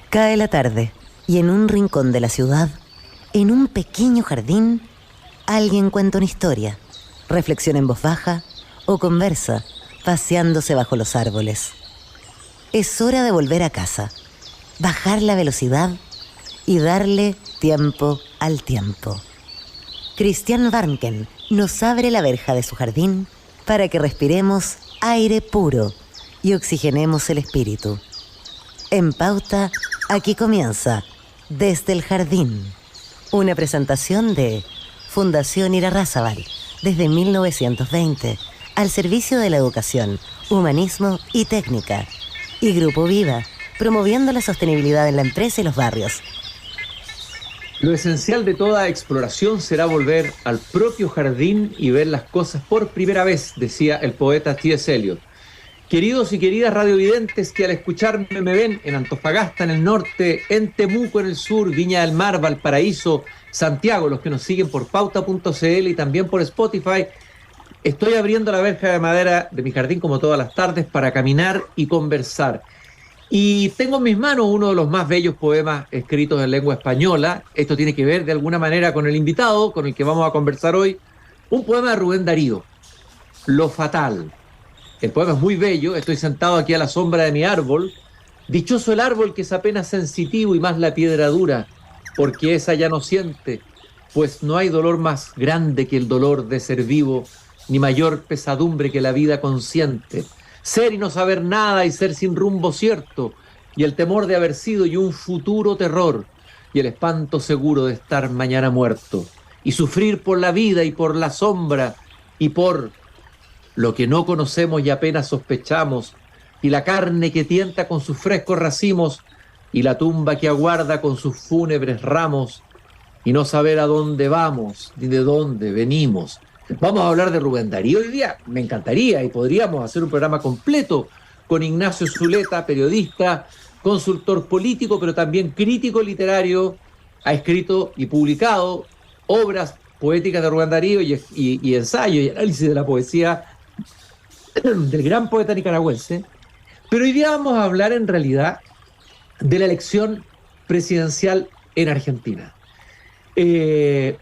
Cae la tarde y en un rincón de la ciudad, en un pequeño jardín, alguien cuenta una historia, reflexiona en voz baja o conversa, paseándose bajo los árboles. Es hora de volver a casa, bajar la velocidad y darle tiempo al tiempo. Christian Warnken nos abre la verja de su jardín para que respiremos aire puro y oxigenemos el espíritu. En Pauta, aquí comienza Desde el Jardín, una presentación de Fundación Irarrázaval, desde 1920, al servicio de la educación, humanismo y técnica, y Grupo Vida, promoviendo la sostenibilidad en la empresa y los barrios. Lo esencial de toda exploración será volver al propio jardín y ver las cosas por primera vez, decía el poeta T.S. Eliot. Queridos y queridas radiovidentes que al escucharme me ven en Antofagasta en el norte, en Temuco en el sur, Viña del Mar, Valparaíso, Santiago, los que nos siguen por pauta.cl y también por Spotify, estoy abriendo la verja de madera de mi jardín como todas las tardes para caminar y conversar. Y tengo en mis manos uno de los más bellos poemas escritos en lengua española. Esto tiene que ver de alguna manera con el invitado con el que vamos a conversar hoy. Un poema de Rubén Darío, Lo Fatal. El poema es muy bello. Estoy sentado aquí a la sombra de mi árbol. Dichoso el árbol que es apenas sensitivo y más la piedra dura, porque esa ya no siente, pues no hay dolor más grande que el dolor de ser vivo, ni mayor pesadumbre que la vida consciente. Ser y no saber nada y ser sin rumbo cierto, y el temor de haber sido y un futuro terror, y el espanto seguro de estar mañana muerto, y sufrir por la vida y por la sombra, y por lo que no conocemos y apenas sospechamos, y la carne que tienta con sus frescos racimos, y la tumba que aguarda con sus fúnebres ramos, y no saber a dónde vamos, ni de dónde venimos. Vamos a hablar de Rubén Darío hoy día. Me encantaría y podríamos hacer un programa completo con Ignacio Zuleta, periodista, consultor político, pero también crítico literario. Ha escrito y publicado obras poéticas de Rubén Darío y ensayos y análisis de la poesía del gran poeta nicaragüense. Pero hoy día vamos a hablar en realidad de la elección presidencial en Argentina.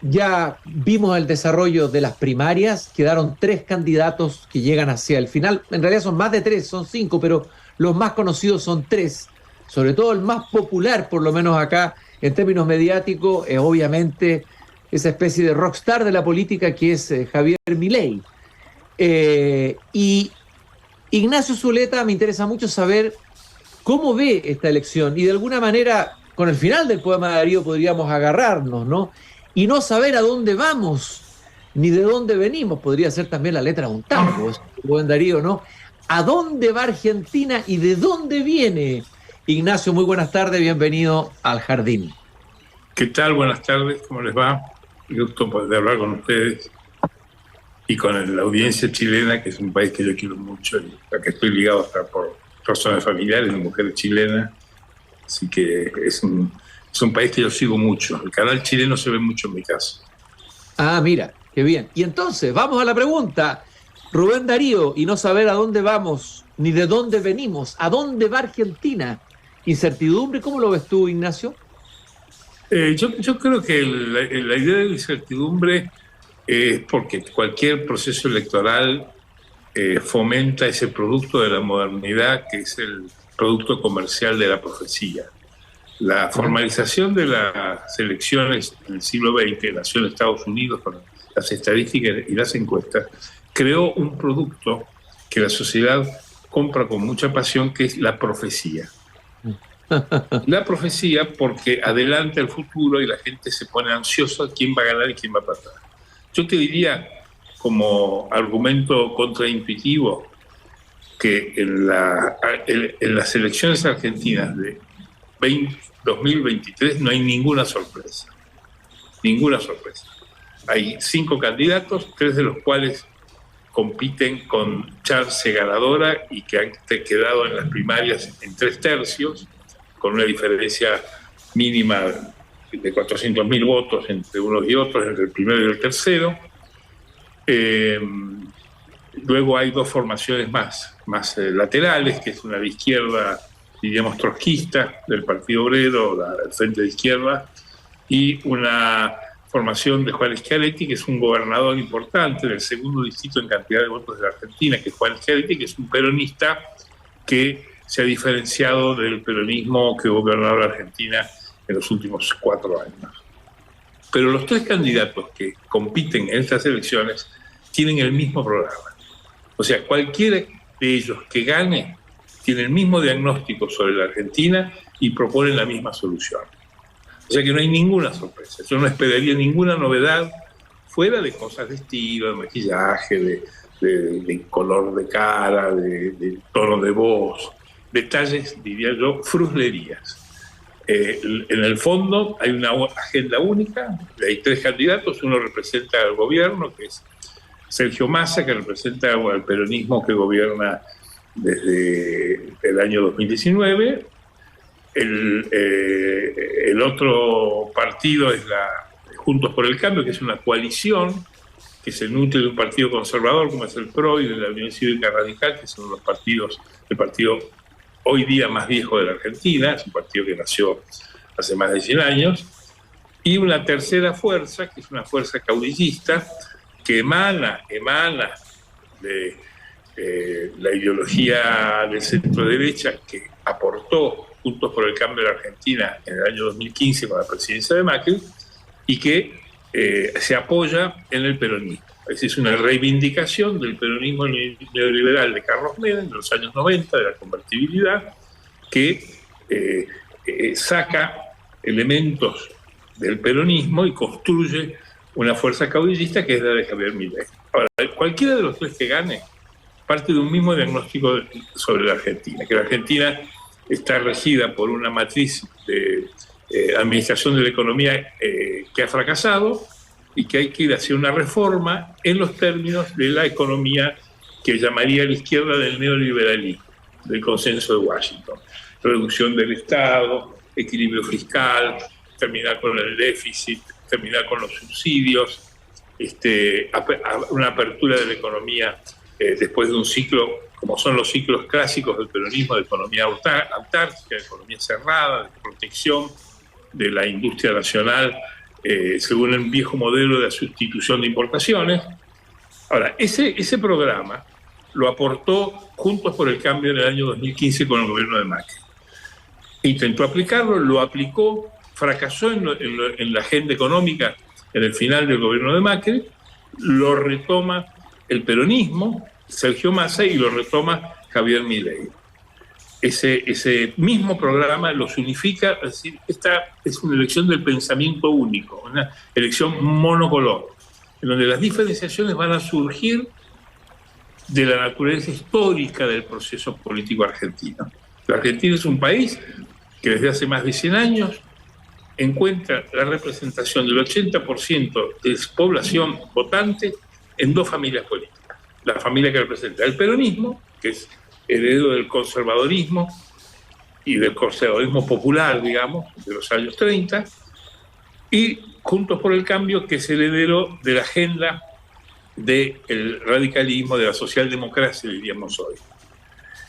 Ya vimos el desarrollo de las primarias, quedaron 3 candidatos que llegan hacia el final, en realidad son más de 3, son 5, pero los más conocidos son 3, sobre todo el más popular, por lo menos acá en términos mediáticos, obviamente esa especie de rockstar de la política que es Javier Milei. Y Ignacio Zuleta, me interesa mucho saber cómo ve esta elección y de alguna manera con el final del poema de Darío podríamos agarrarnos, ¿no? Y no saber a dónde vamos, ni de dónde venimos. Podría ser también la letra de un tango, es un buen Darío, ¿no? ¿A dónde va Argentina y de dónde viene? Ignacio, muy buenas tardes, bienvenido al Jardín. ¿Qué tal? Buenas tardes, ¿cómo les va? Gusto poder hablar con ustedes y con la audiencia chilena, que es un país que yo quiero mucho y a que estoy ligado hasta por razones familiares, mi mujer es chilena. Así que es un país que yo sigo mucho. El canal chileno se ve mucho en mi casa. Ah, mira, qué bien. Y entonces, vamos a la pregunta. Rubén Darío, y no saber a dónde vamos, ni de dónde venimos, ¿a dónde va Argentina? Incertidumbre, ¿cómo lo ves tú, Ignacio? Yo creo que la idea de la incertidumbre es porque cualquier proceso electoral fomenta ese producto de la modernidad que es el producto comercial de la profecía. La formalización de las elecciones del siglo XX nació en Estados Unidos con las estadísticas y las encuestas, creó un producto que la sociedad compra con mucha pasión, que es la profecía. La profecía porque adelanta el futuro y la gente se pone ansiosa quién va a ganar y quién va a perder. Yo te diría, como argumento contraintuitivo, que en las elecciones argentinas de 2023 no hay ninguna sorpresa. Ninguna sorpresa. Hay 5 candidatos, 3 de los cuales compiten con chance ganadora y que han quedado en las primarias en 3/3, con una diferencia mínima de 400.000 votos entre unos y otros, entre el primero y el tercero. Luego hay 2 formaciones más laterales, que es una de izquierda diríamos, trotskista del Partido Obrero, el Frente de Izquierda, y una formación de Juan Schiaretti, que es un gobernador importante del segundo distrito en cantidad de votos de la Argentina, que es Juan Schiaretti, que es un peronista que se ha diferenciado del peronismo que gobernó la Argentina en los últimos 4 años. Pero los 3 candidatos que compiten en estas elecciones tienen el mismo programa. O sea, cualquiera de ellos que gane tiene el mismo diagnóstico sobre la Argentina y proponen la misma solución. O sea que no hay ninguna sorpresa. Yo no esperaría ninguna novedad fuera de cosas de estilo, de maquillaje, de color de cara, de tono de voz, detalles, diría yo, fruslerías. En el fondo hay una agenda única, hay 3 candidatos, uno representa al gobierno, que es Sergio Massa, que representa al peronismo que gobierna desde el año 2019. El otro partido es Juntos por el Cambio, que es una coalición que se nutre de un partido conservador como es el PRO y de la Unión Cívica Radical, que son el partido hoy día más viejo de la Argentina, es un partido que nació hace más de 100 años, y una tercera fuerza, que es una fuerza caudillista, que emana de la ideología del centro-derecha que aportó Juntos por el Cambio de la Argentina en el año 2015 con la presidencia de Macri, y que se apoya en el peronismo. Es una reivindicación del peronismo neoliberal de Carlos Menem de los años 90, de la convertibilidad, que saca elementos del peronismo y construye una fuerza caudillista que es la de Javier Milei. Ahora, cualquiera de los 3 que gane parte de un mismo diagnóstico sobre la Argentina, que la Argentina está regida por una matriz de administración de la economía que ha fracasado y que hay que ir hacia una reforma en los términos de la economía que llamaría a la izquierda del neoliberalismo, del consenso de Washington. Reducción del Estado, equilibrio fiscal, terminar con el déficit, terminar con los subsidios, una apertura de la economía después de un ciclo, como son los ciclos clásicos del peronismo, de economía autárquica, de economía cerrada, de protección de la industria nacional, según el viejo modelo de sustitución de importaciones. Ahora, ese programa lo aportó Juntos por el Cambio en el año 2015 con el gobierno de Macri. Intentó aplicarlo, lo aplicó, fracasó en la agenda económica en el final del gobierno de Macri, lo retoma el peronismo, Sergio Massa, y lo retoma Javier Milei. Ese mismo programa los unifica, es decir, esta es una elección del pensamiento único, una elección monocolor, en donde las diferenciaciones van a surgir de la naturaleza histórica del proceso político argentino. La Argentina es un país que desde hace más de 100 años encuentra la representación del 80% de su población votante en 2 familias políticas. La familia que representa el peronismo, que es heredero del conservadorismo y del conservadorismo popular, digamos, de los años 30, y Juntos por el Cambio, que es heredero de la agenda del radicalismo, de la socialdemocracia, diríamos hoy.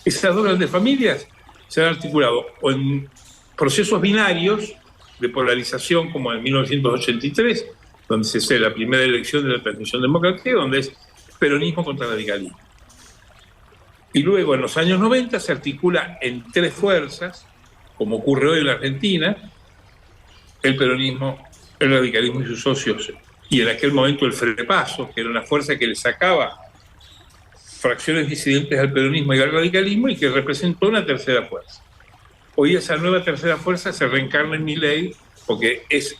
Esas 2 grandes familias se han articulado o en procesos binarios de polarización, como en 1983, donde se hace la primera elección de la transición democrática, donde es peronismo contra radicalismo. Y luego, en los años 90, se articula en 3 fuerzas, como ocurre hoy en la Argentina, el peronismo, el radicalismo y sus socios, y en aquel momento el Frepaso, que era una fuerza que le sacaba fracciones disidentes al peronismo y al radicalismo y que representó una tercera fuerza. Hoy esa nueva tercera fuerza se reencarna en Milei porque es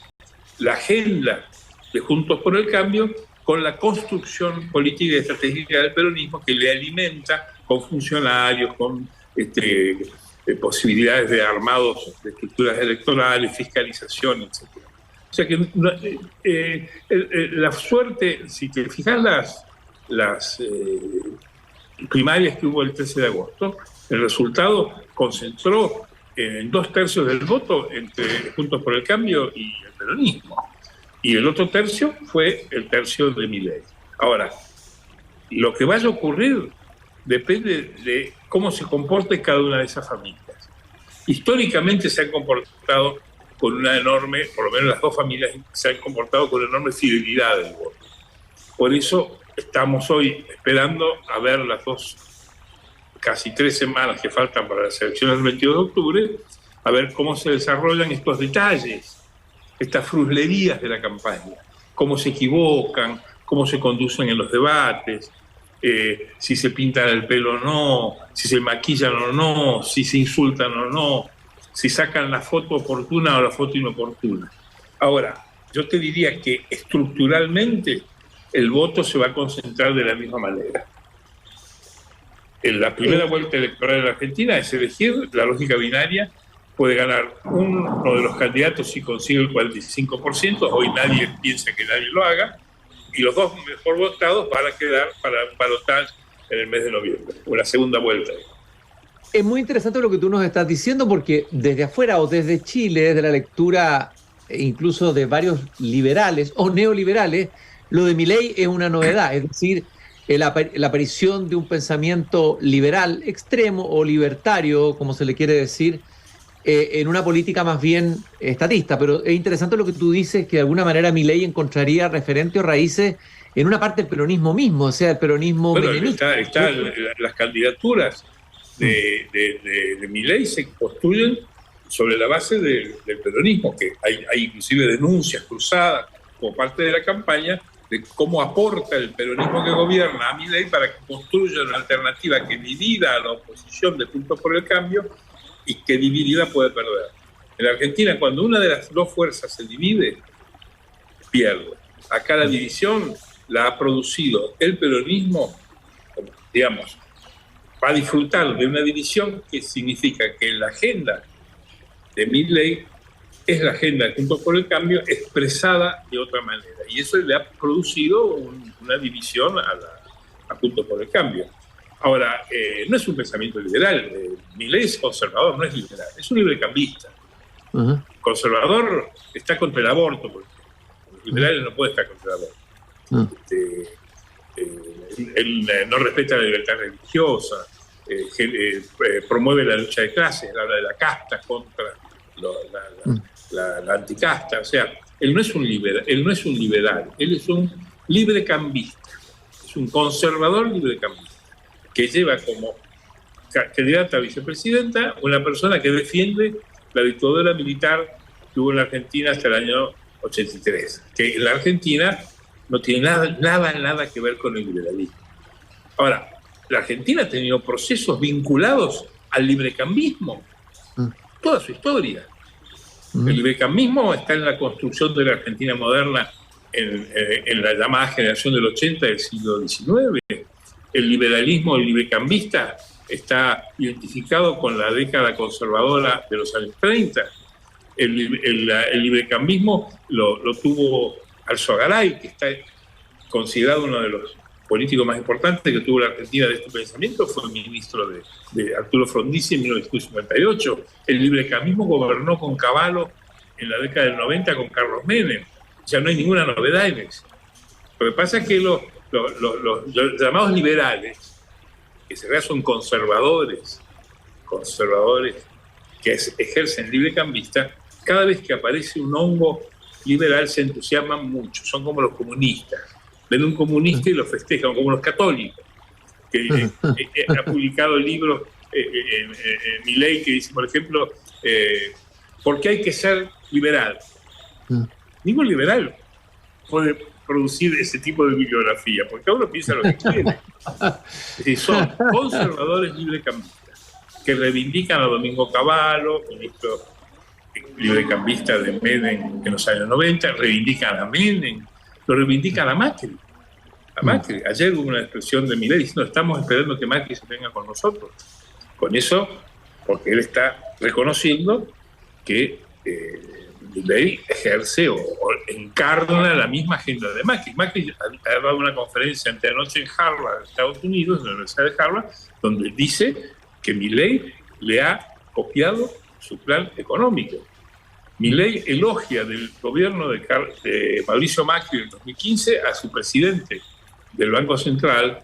la agenda de Juntos por el Cambio con la construcción política y estratégica del peronismo que le alimenta con funcionarios, con posibilidades de armados de estructuras electorales, fiscalización, etc. O sea que la suerte, si te fijas las primarias que hubo el 13 de agosto, el resultado concentró en 2/3 del voto entre Juntos por el Cambio y el peronismo. Y el otro tercio fue el tercio de Milei. Ahora, lo que vaya a ocurrir depende de cómo se comporte cada una de esas familias. históricamente se han comportado con una enorme, por lo menos las dos familias se han comportado con enorme fidelidad del voto. Por eso estamos hoy esperando a ver las casi 3 semanas que faltan para las elecciones del 22 de octubre, a ver cómo se desarrollan estos detalles, estas fruslerías de la campaña, cómo se equivocan, cómo se conducen en los debates, si se pintan el pelo o no, si se maquillan o no, si se insultan o no, si sacan la foto oportuna o la foto inoportuna. Ahora, yo te diría que estructuralmente el voto se va a concentrar de la misma manera. En la primera vuelta electoral en la Argentina es elegir la lógica binaria, puede ganar uno de los candidatos si consigue el 45%, hoy nadie piensa que nadie lo haga, y los dos mejor votados van a quedar para un balotaje en el mes de noviembre, o la segunda vuelta. Es muy interesante lo que tú nos estás diciendo, porque desde afuera o desde Chile, desde la lectura incluso de varios liberales o neoliberales, lo de Milei es una novedad, es decir, la aparición de un pensamiento liberal extremo o libertario, como se le quiere decir, en una política más bien estatista. Pero es interesante lo que tú dices, que de alguna manera Milei encontraría referente o raíces en una parte del peronismo mismo, o sea, el peronismo menemista. Las candidaturas de Milei se construyen sobre la base del peronismo, que hay inclusive denuncias cruzadas como parte de la campaña de cómo aporta el peronismo que gobierna a Milei para que construya una alternativa que divida a la oposición de Juntos por el Cambio y que dividida puede perder. En la Argentina, cuando una de las dos fuerzas se divide, pierde. Acá la división la ha producido el peronismo, digamos, va a disfrutar de una división que significa que la agenda de Milei es la agenda de Juntos por el Cambio expresada de otra manera. Y eso le ha producido una división a Juntos por el Cambio. Ahora, no es un pensamiento liberal. Milei es conservador, no es liberal. Es un librecambista. Uh-huh. Conservador está contra el aborto, porque los liberales no pueden estar contra el aborto. Uh-huh. Él no respeta la libertad religiosa, promueve la lucha de clases, habla de la casta contra la anticasta. O sea, él no es un liberal, él es un librecambista, es un conservador librecambista, que lleva como candidata a vicepresidenta una persona que defiende la dictadura militar que hubo en la Argentina hasta el año 83, que en la Argentina no tiene nada que ver con el liberalismo. Ahora, la Argentina ha tenido procesos vinculados al librecambismo toda su historia. El librecambismo está en la construcción de la Argentina moderna en la llamada generación del 80 del siglo XIX. El liberalismo, el librecambista, está identificado con la década conservadora de los años 30. El librecambismo lo tuvo Alzogaray, que está considerado uno de los políticos más importantes que tuvo la Argentina de este pensamiento, fue ministro de Arturo Frondizi en 1958. El librecambismo gobernó con Cavallo en la década del 90 con Carlos Menem. Ya no hay ninguna novedad en eso. Lo que pasa es que los llamados liberales, que en realidad son conservadores que ejercen librecambista, cada vez que aparece un hongo liberal se entusiasman mucho. Son como los comunistas. Ven un comunista y lo festejan, como los católicos, que ha publicado libros Milei que dice, por ejemplo, ¿por qué hay que ser liberal? Ningún liberal puede producir ese tipo de bibliografía, porque cada uno piensa lo que quiere. Es decir, son conservadores librecambistas que reivindican a Domingo Cavallo, ministro librecambista de Menem en los años 90, reivindican a Menem, lo reivindican a Macri. Ayer hubo una expresión de Milei diciendo: estamos esperando que Macri se venga con nosotros. Con eso, porque él está reconociendo que Milei ejerce o encarna la misma agenda de Macri. Macri ha dado una conferencia anteanoche en Harvard, Estados Unidos, en la Universidad de Harvard, donde dice que Milei le ha copiado su plan económico. Milei elogia del gobierno de Mauricio Macri en 2015 a su presidente del Banco Central,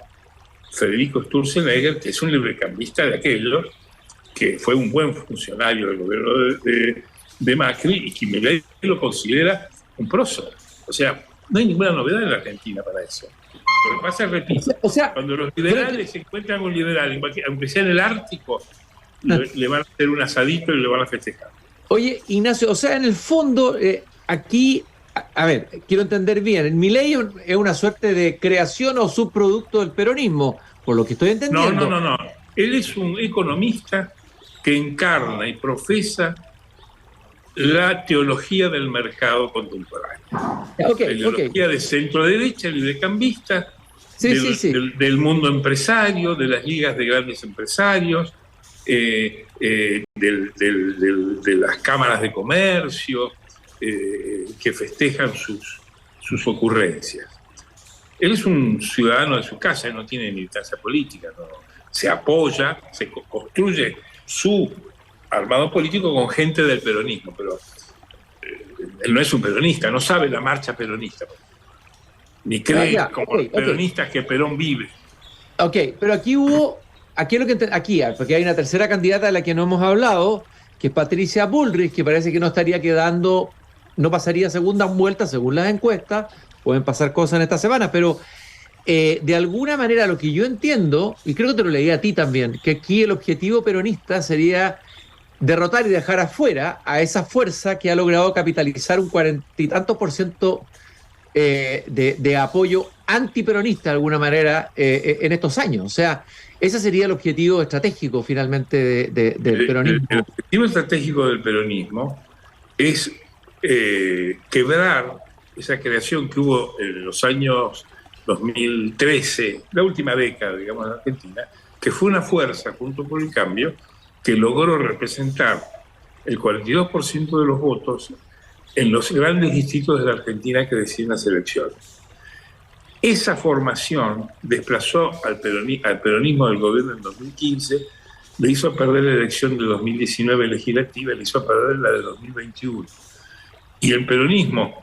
Federico Sturzenegger, que es un librecambista de aquellos, que fue un buen funcionario del gobierno de Macri, y que Milei lo considera un prócer. O sea, no hay ninguna novedad en la Argentina para eso. Lo que pasa es, repito, cuando los liberales se encuentran con un liberal, aunque sea en el Ártico, le van a hacer un asadito y le van a festejar. Oye, Ignacio, o sea, en el fondo, aquí, a ver, quiero entender bien, Milei es una suerte de creación o subproducto del peronismo, por lo que estoy entendiendo. No. Él es un economista que encarna y profesa la teología del mercado contemporáneo. La ideología de centro derecha, librecambista, del mundo empresario, de las ligas de grandes empresarios, de las cámaras de comercio, que festejan sus ocurrencias. Él es un ciudadano de su casa, no tiene militancia política, ¿no? Se apoya, se construye su armado político con gente del peronismo, pero él no es un peronista, no sabe la marcha peronista, ni cree como los peronistas que Perón vive. Ok, pero porque hay una tercera candidata de la que no hemos hablado, que es Patricia Bullrich, que parece que no pasaría segunda vuelta según las encuestas. Pueden pasar cosas en esta semana, pero de alguna manera lo que yo entiendo, y creo que te lo leí a ti también, que aquí el objetivo peronista sería derrotar y dejar afuera a esa fuerza que ha logrado capitalizar un 40 y tantos % de apoyo antiperonista de alguna manera en estos años. O sea, ese sería el objetivo estratégico finalmente del peronismo. El objetivo estratégico del peronismo es quebrar esa creación que hubo en los años 2013, la última década, digamos, en Argentina, que fue una fuerza, junto con el cambio, que logró representar el 42% de los votos en los grandes distritos de la Argentina que deciden las elecciones. Esa formación desplazó al peronismo del gobierno en 2015, le hizo perder la elección de 2019 legislativa, le hizo perder la de 2021. Y el peronismo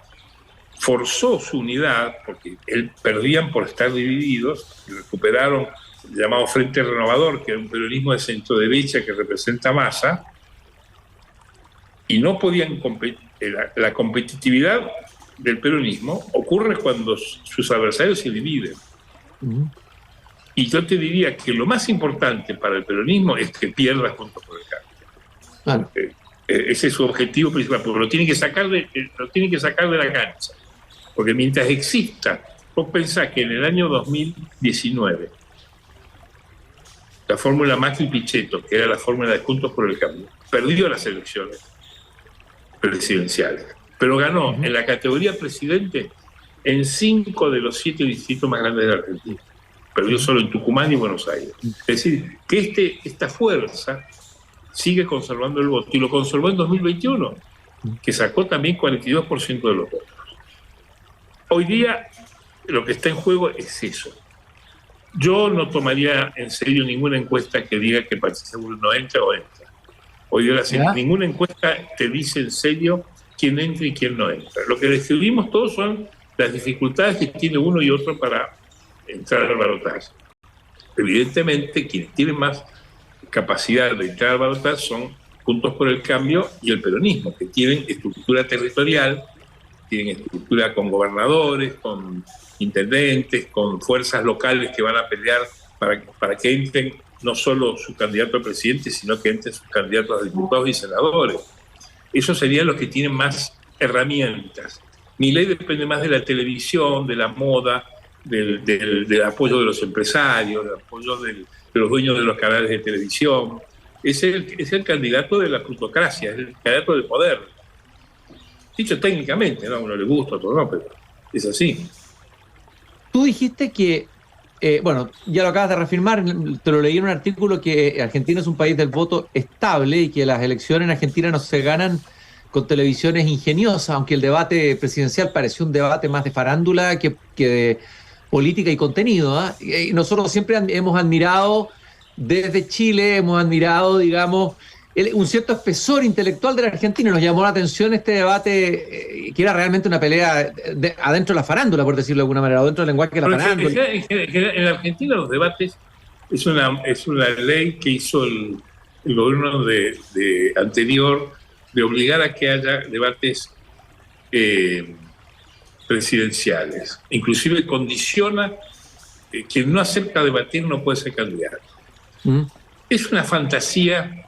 forzó su unidad, porque perdían por estar divididos, y recuperaron el llamado Frente Renovador, que era un peronismo de centro derecha que representa Massa, y no podían competir. La competitividad del peronismo ocurre cuando sus adversarios se dividen. Y yo te diría que lo más importante para el peronismo es que pierda Juntos por el Cambio. Ese es su objetivo principal, porque lo tienen que sacar de la cancha. Porque mientras exista, vos pensás que en el año 2019, la fórmula Macri-Pichetto, que era la fórmula de Juntos por el Cambio, perdió las elecciones presidenciales, pero ganó en la categoría presidente en 5 de los 7 distritos más grandes de la Argentina. Perdió solo en Tucumán y Buenos Aires. Es decir, que esta fuerza sigue conservando el voto, y lo conservó en 2021, que sacó también 42% de los votos. Hoy día lo que está en juego es eso. Yo no tomaría en serio ninguna encuesta que diga que Patricia Bullrich no entra o entra. Hoy día ninguna encuesta te dice en serio quién entra y quién no entra. Lo que describimos todos son las dificultades que tiene uno y otro para entrar al balotaje. Evidentemente, quienes tienen más capacidad de entrar al balotaje son Juntos por el Cambio y el peronismo, que tienen estructura territorial, tienen estructura con gobernadores, con intendentes, con fuerzas locales que van a pelear para que entren no solo su candidato a presidente, sino que entren sus candidatos a diputados y senadores. Esos serían los que tienen más herramientas. Milei depende más de la televisión, de la moda, del apoyo de los empresarios, del apoyo de los dueños de los canales de televisión. Es el candidato de la plutocracia, es el candidato del poder. Dicho técnicamente, ¿no? A uno le gusta, a otro no, pero es así. Tú dijiste que, ya lo acabas de reafirmar, te lo leí en un artículo, que Argentina es un país del voto estable y que las elecciones en Argentina no se ganan con televisiones ingeniosas, aunque el debate presidencial pareció un debate más de farándula que de política y contenido. Y nosotros siempre hemos admirado, desde Chile, digamos, un cierto espesor intelectual de la Argentina. Nos llamó la atención este debate, que era realmente una pelea adentro de la farándula, por decirlo de alguna manera, o dentro del lenguaje de la farándula. En Argentina los debates es una ley que hizo el gobierno anterior de obligar a que haya debates presidenciales. Inclusive condiciona quien no acepta debatir no puede ser candidato. Es una fantasía,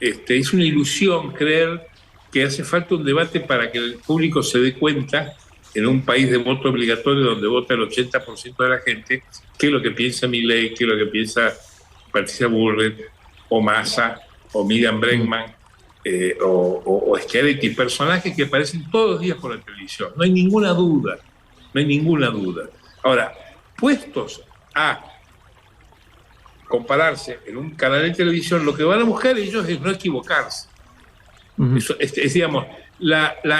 es una ilusión creer que hace falta un debate para que el público se dé cuenta, en un país de voto obligatorio donde vota el 80% de la gente, qué es lo que piensa Milei, qué es lo que piensa Patricia Bullrich, o Massa, o Miriam Bregman, o Schiaretti, personajes que aparecen todos los días por la televisión. No hay ninguna duda, no hay ninguna duda. Ahora, puestos a compararse en un canal de televisión, lo que van a buscar ellos es no equivocarse. Digamos,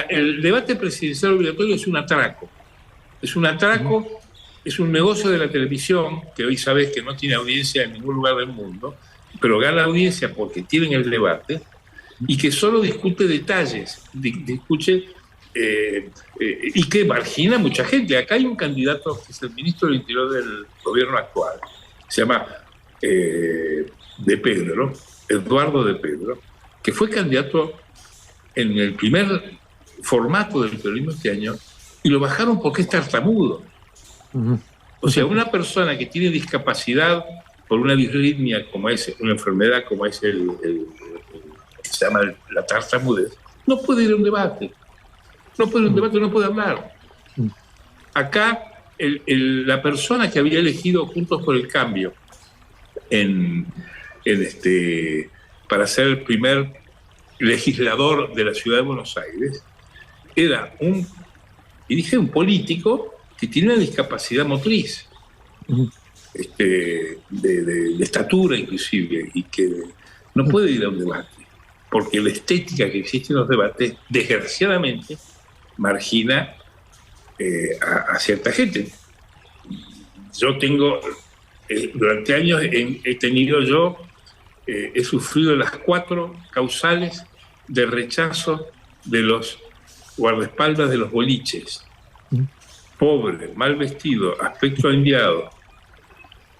el debate presidencial obligatorio es un atraco. Es un atraco, es un negocio de la televisión, que hoy sabes que no tiene audiencia en ningún lugar del mundo, pero gana audiencia porque tienen el debate, y que solo discute detalles, y que margina a mucha gente. Acá hay un candidato que es el ministro del Interior del gobierno actual, se llama De Pedro, Eduardo De Pedro, que fue candidato en el primer formato del periodismo este año, y lo bajaron porque es tartamudo. O sea, una persona que tiene discapacidad por una disritmia como es, una enfermedad como es se llama la tartamudez, no puede ir a un debate. No puede ir a un debate, no puede hablar. Acá, la persona que había elegido Juntos por el Cambio para ser el primer legislador de la ciudad de Buenos Aires era un político que tiene una discapacidad motriz, de estatura inclusive, y que no puede ir a un debate, porque la estética que existe en los debates, desgraciadamente, margina a cierta gente. Yo tengo, durante años he sufrido las 4 causales de rechazo de los guardaespaldas de los boliches: pobre, mal vestido, aspecto enviado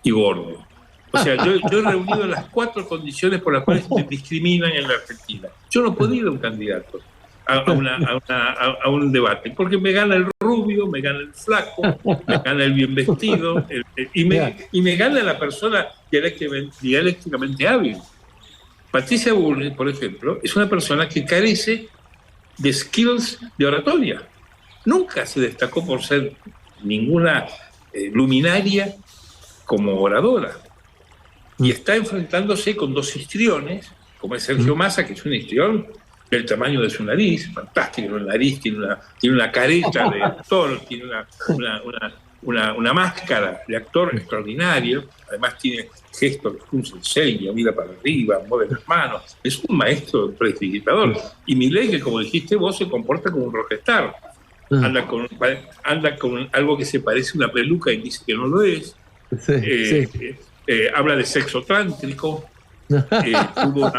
y gordo. O sea, yo he reunido las 4 condiciones por las cuales me discriminan en la Argentina. Yo no puedo ir a un candidato, a un debate, porque me gana el rubio, me gana el flaco, me gana el bien vestido, y me gana la persona dialécticamente hábil. Patricia Bullrich, por ejemplo, es una persona que carece de skills de oratoria. Nunca se destacó por ser ninguna luminaria como oradora. Y está enfrentándose con 2 histriones, como es Sergio Massa, que es un histrión del tamaño de su nariz, fantástico, la nariz tiene una careta de actor, tiene una máscara de actor extraordinario, además tiene gestos que frunce el ceño, mira para arriba, mueve las manos, es un maestro prestidigitador. Y Milei, que como dijiste vos, se comporta como un rockstar, anda con algo que se parece a una peluca y dice que no lo es, habla de sexo trántrico, tuvo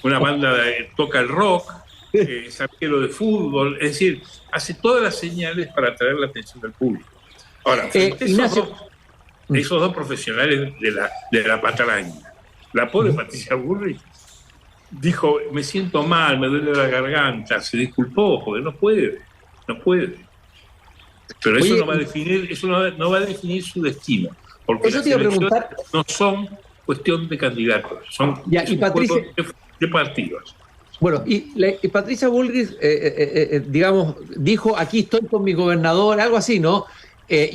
una banda toca el rock, es arquero de fútbol, es decir, hace todas las señales para atraer la atención del público. Ahora, esos dos profesionales de la patraña, la pobre Patricia Bullrich dijo: me siento mal, me duele la garganta, se disculpó porque no puede. Pero eso no va a definir su destino, porque las elecciones no son cuestión de candidatos, son juegos de partidos. Bueno, y Patricia Bullrich, digamos, dijo: aquí estoy con mi gobernador, algo así, ¿no?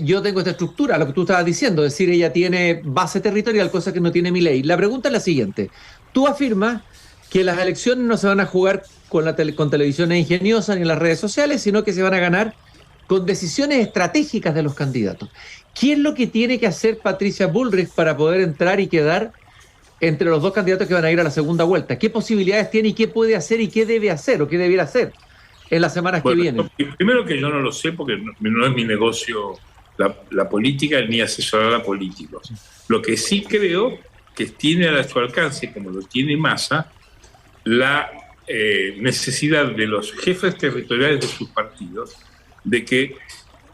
Yo tengo esta estructura, lo que tú estabas diciendo, es decir, ella tiene base territorial, cosa que no tiene Milei. La pregunta es la siguiente: tú afirmas que las elecciones no se van a jugar con televisiones ingeniosas ni en las redes sociales, sino que se van a ganar con decisiones estratégicas de los candidatos. ¿Qué es lo que tiene que hacer Patricia Bullrich para poder entrar y quedar entre los 2 candidatos que van a ir a la segunda vuelta? ¿Qué posibilidades tiene y qué puede hacer y qué debe hacer o qué debiera hacer en las semanas que vienen? Primero, que yo no lo sé porque no es mi negocio la política ni asesorar a políticos. Lo que sí creo que tiene a su alcance, como lo tiene Massa, la necesidad de los jefes territoriales de sus partidos de que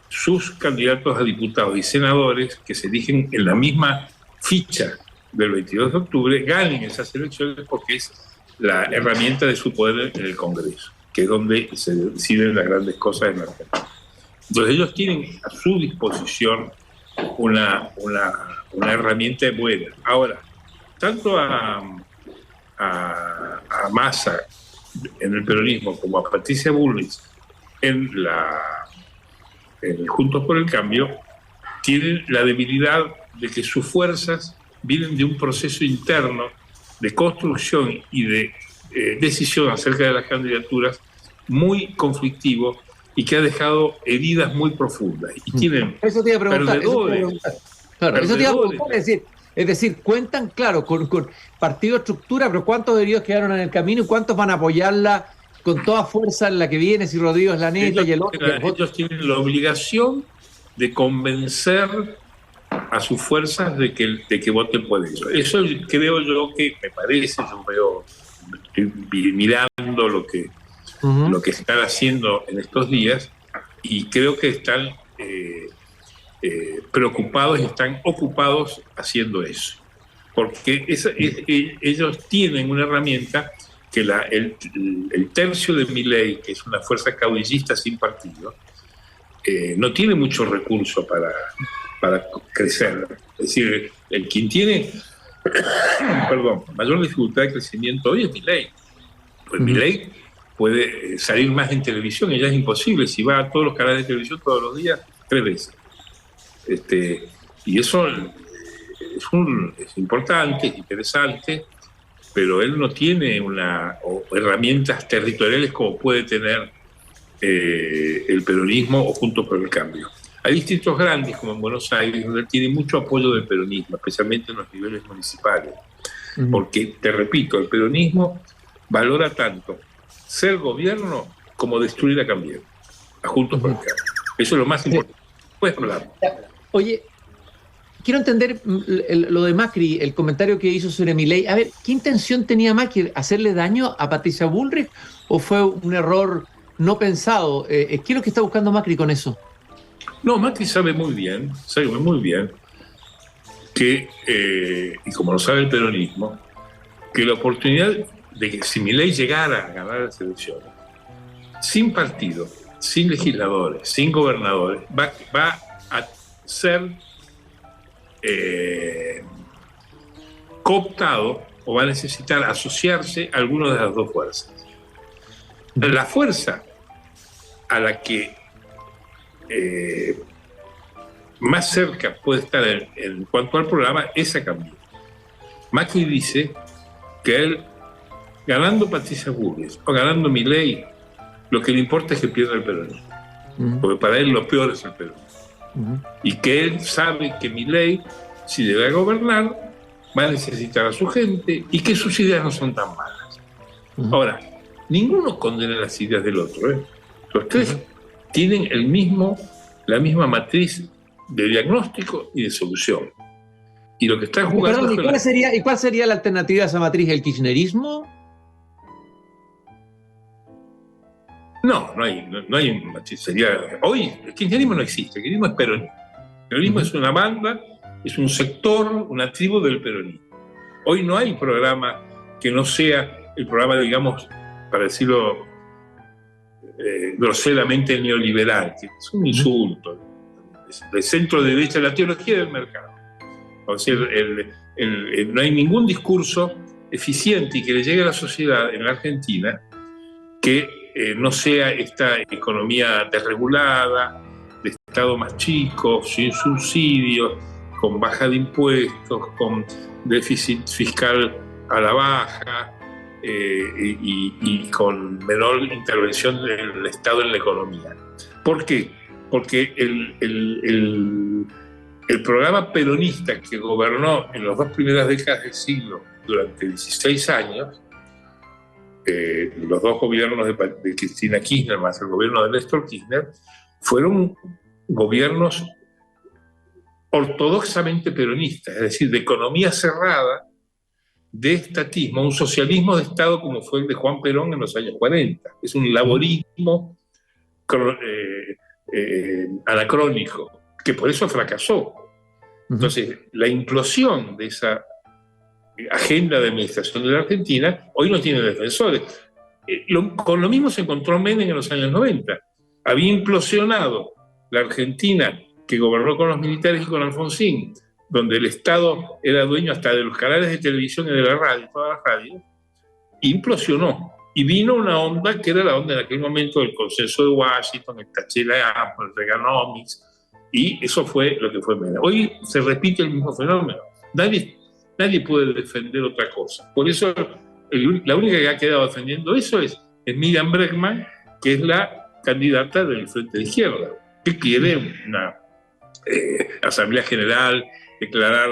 sus candidatos a diputados y senadores, que se eligen en la misma ficha del 22 de octubre ganen esas elecciones porque es la herramienta de su poder en el Congreso, que es donde se deciden las grandes cosas en la Argentina. Entonces ellos tienen a su disposición una herramienta buena. Ahora, tanto a Massa en el peronismo como a Patricia Bullrich en Juntos por el Cambio, tienen la debilidad de que sus fuerzas vienen de un proceso interno de construcción y de decisión acerca de las candidaturas muy conflictivo y que ha dejado heridas muy profundas. Y tienen eso te iba a preguntar. Claro, eso te iba a preguntar. Es decir, cuentan, claro, con partido de estructura, pero ¿cuántos heridos quedaron en el camino y cuántos van a apoyarla con toda fuerza en la que viene? Si Rodrigo es la neta y el otro. Ellos tienen la obligación de convencer a sus fuerzas de que voten por ellos. Eso creo yo que me parece, yo veo, estoy mirando lo que están haciendo en estos días y creo que están preocupados y están ocupados haciendo eso. Porque ellos tienen una herramienta que el tercio de Milei, que es una fuerza caudillista sin partido, no tiene muchos recursos para crecer. Es decir, quien tiene mayor dificultad de crecimiento hoy es Milei. Pues Milei puede salir más en televisión, y ya es imposible. Si va a todos los canales de televisión todos los días, 3 veces. Y eso es importante, es interesante, pero él no tiene herramientas territoriales como puede tener el peronismo o Juntos por el Cambio. Hay distritos grandes, como en Buenos Aires, donde tiene mucho apoyo del peronismo, especialmente en los niveles municipales. Porque, te repito, el peronismo valora tanto ser gobierno como destruir a Cambiemos, a Juntos por el Cambio. Eso es lo más importante. Puedes hablar. Oye, quiero entender lo de Macri, el comentario que hizo sobre Milei. A ver, ¿qué intención tenía Macri? ¿Hacerle daño a Patricia Bullrich o fue un error no pensado? ¿Qué es lo que está buscando Macri con eso? No, Macri sabe muy bien que, y como lo sabe el peronismo, que la oportunidad de que si Milei llegara a ganar las elecciones, sin partido, sin legisladores, sin gobernadores, va a ser cooptado o va a necesitar asociarse a alguna de las dos fuerzas. La fuerza a la que más cerca puede estar en cuanto al programa es a Cambiemos. Macri dice que él, ganando Patricia Bullrich o ganando Milei, lo que le importa es que pierda el peronismo. Porque para él lo peor es el peronismo. Y que él sabe que Milei, si debe gobernar, va a necesitar a su gente y que sus ideas no son tan malas. Ahora, ninguno condena las ideas del otro. Los tres tienen la misma matriz de diagnóstico y de solución. Y lo que están jugando... Perdón, ¿y cuál sería la alternativa a esa matriz? ¿El kirchnerismo? No hay matriz. Hoy el kirchnerismo no existe, el kirchnerismo es peronismo. El peronismo es una banda, es un sector, una tribu del peronismo. Hoy no hay programa que no sea el programa, digamos, para decirlo groseramente neoliberal, que es un insulto, de centro derecha, la teología del mercado. O sea, no hay ningún discurso eficiente y que le llegue a la sociedad en la Argentina que no sea esta economía desregulada, de Estado más chico, sin subsidios, con baja de impuestos, con déficit fiscal a la baja y con menor intervención del Estado en la economía. ¿Por qué? Porque el programa peronista que gobernó en las 2 primeras décadas del siglo durante 16 años, los 2 gobiernos de Cristina Kirchner más el gobierno de Néstor Kirchner, fueron gobiernos ortodoxamente peronistas, es decir, de economía cerrada, de estatismo, un socialismo de Estado como fue el de Juan Perón en los años 40. Es un laborismo anacrónico, que por eso fracasó. Entonces, la implosión de agenda de administración de la Argentina, hoy no tiene defensores. Con lo mismo se encontró Menem en los años 90. Había implosionado la Argentina que gobernó con los militares y con Alfonsín, donde el Estado era dueño hasta de los canales de televisión y de la radio, todas las radios, implosionó. Y vino una onda que era la onda en aquel momento del consenso de Washington, el Thatcherianismo, el Reaganomics, y eso fue lo que fue Menem. Hoy se repite el mismo fenómeno. Nadie puede defender otra cosa. Por eso la única que ha quedado defendiendo eso es Miriam Bregman, que es la candidata del Frente de Izquierda, que quiere una Asamblea General, declarar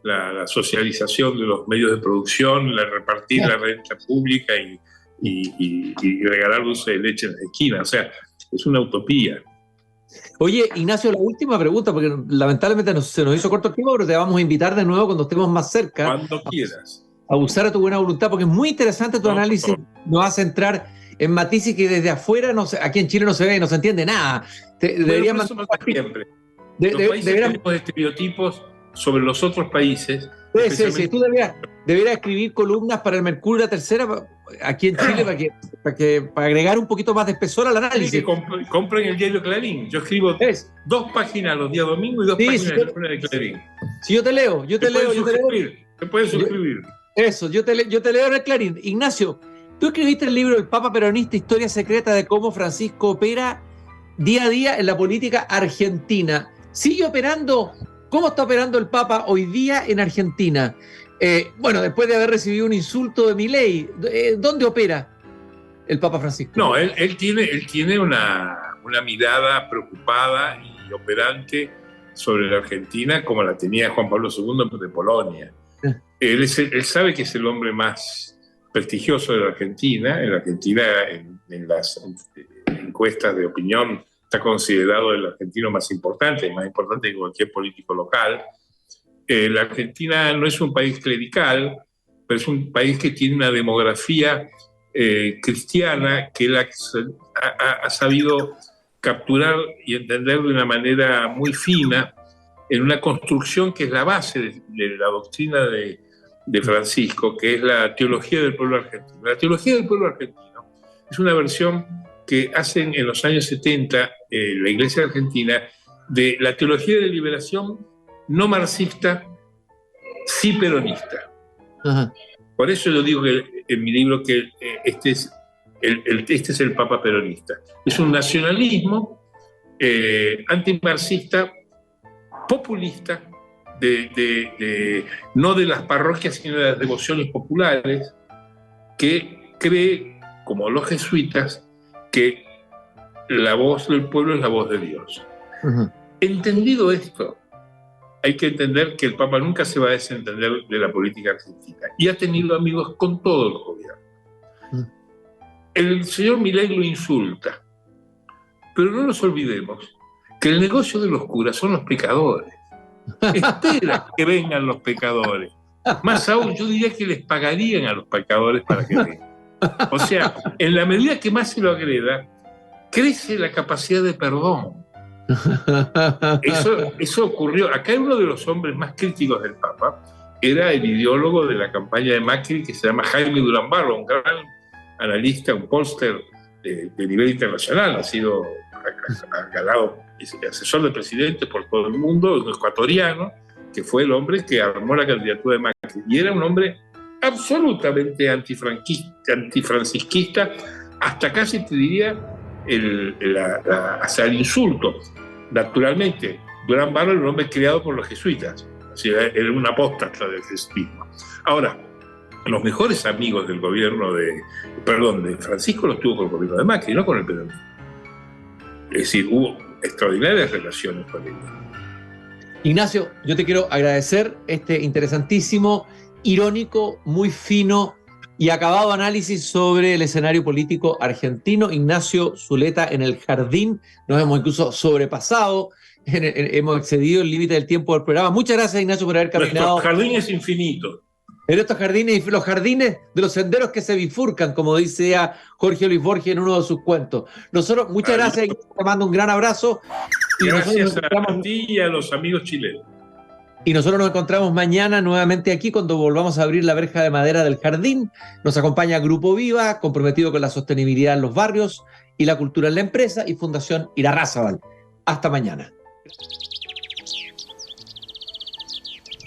la socialización de los medios de producción, repartir la renta pública y regalar dulce de leche en las esquinas. O sea, es una utopía. Oye, Ignacio, la última pregunta, porque lamentablemente se nos hizo corto el tiempo, pero te vamos a invitar de nuevo cuando estemos más cerca. Cuando quieras. A usar a tu buena voluntad, porque es muy interesante tu análisis. Nos hace entrar en matices que desde afuera, aquí en Chile no se ve y no se entiende nada. Deberíamos siempre. Los países tenemos estereotipos sobre los otros países. Sí. Tú deberías escribir columnas para el Mercurio, la Tercera, aquí en Chile, para agregar un poquito más de espesor al análisis. Que compren el diario Clarín. Yo escribo 2 páginas los días domingos y 2 páginas de Clarín. Si yo te leo. Te puedes suscribir. Eso, yo te leo en el Clarín. Ignacio, tú escribiste el libro El Papa Peronista, Historia Secreta de cómo Francisco opera día a día en la política argentina. ¿Sigue operando? ¿Cómo está operando el Papa hoy día en Argentina? Bueno, después de haber recibido un insulto de Milei, ¿dónde opera el Papa Francisco? No, él tiene una mirada preocupada y operante sobre la Argentina como la tenía Juan Pablo II de Polonia. Él sabe que es el hombre más prestigioso de la Argentina. En la Argentina, en las encuestas de opinión, está considerado el argentino más más importante que cualquier político local. La Argentina no es un país clerical, pero es un país que tiene una demografía cristiana que él ha sabido capturar y entender de una manera muy fina en una construcción que es la base de la doctrina de Francisco, que es la teología del pueblo argentino. La teología del pueblo argentino es una versión que hacen en los años 70 la Iglesia Argentina de la teología de liberación no marxista, sí peronista. Ajá. Por eso yo digo que en mi libro que este es el Papa peronista. Es un nacionalismo antimarxista, populista, no de las parroquias, sino de las devociones populares, que cree, como los jesuitas, que la voz del pueblo es la voz de Dios. Uh-huh. Entendido esto, hay que entender que el Papa nunca se va a desentender de la política argentina y ha tenido amigos con todos los gobiernos. Uh-huh. El señor Milei lo insulta, pero no nos olvidemos que el negocio de los curas son los pecadores. Espera que vengan los pecadores. Más aún, yo diría que les pagarían a los pecadores para que vengan. O sea, en la medida que más se lo agreda, crece la capacidad de perdón. Eso ocurrió. Acá uno de los hombres más críticos del Papa era el ideólogo de la campaña de Macri, que se llama Jaime Durán Barba, un gran analista, un póster de nivel internacional. Ha sido galado, asesor del presidente por todo el mundo, un ecuatoriano, que fue el hombre que armó la candidatura de Macri. Y era un hombre absolutamente antifrancisquista, hasta casi te diría hacia el insulto. Naturalmente, Durán Barba era un hombre criado por los jesuitas, así, era una apóstata del jesuitismo. Ahora, los mejores amigos del gobierno de Francisco los tuvo con el gobierno de Macri, no con el peronismo. Es decir, hubo extraordinarias relaciones con él. Ignacio, yo te quiero agradecer este interesantísimo, irónico, muy fino y acabado análisis sobre el escenario político argentino. Ignacio Zuleta en El Jardín. Nos hemos incluso sobrepasado, hemos excedido el límite del tiempo del programa. Muchas gracias, Ignacio, por haber caminado. Nuestro jardín es infinito. En estos jardines, los jardines de los senderos que se bifurcan, como dice Jorge Luis Borges en uno de sus cuentos. Nosotros, muchas gracias, te mando un gran abrazo. Gracias a ti y a los amigos chilenos. Y nosotros nos encontramos mañana nuevamente aquí cuando volvamos a abrir la verja de madera del jardín. Nos acompaña Grupo Viva, comprometido con la sostenibilidad en los barrios y la cultura en la empresa, y Fundación Irarrázaval. Hasta mañana.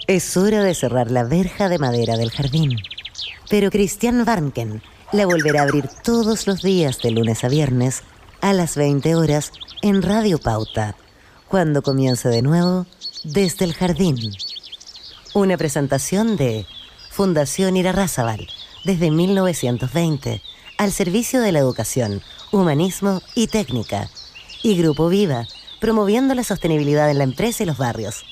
Es hora de cerrar la verja de madera del jardín. Pero Christian Warnken la volverá a abrir todos los días de lunes a viernes a las 20 horas en Radio Pauta, cuando comience de nuevo Desde el Jardín. Una presentación de Fundación Irarrázaval, desde 1920, al servicio de la educación, humanismo y técnica. Y Grupo Viva, promoviendo la sostenibilidad en la empresa y los barrios.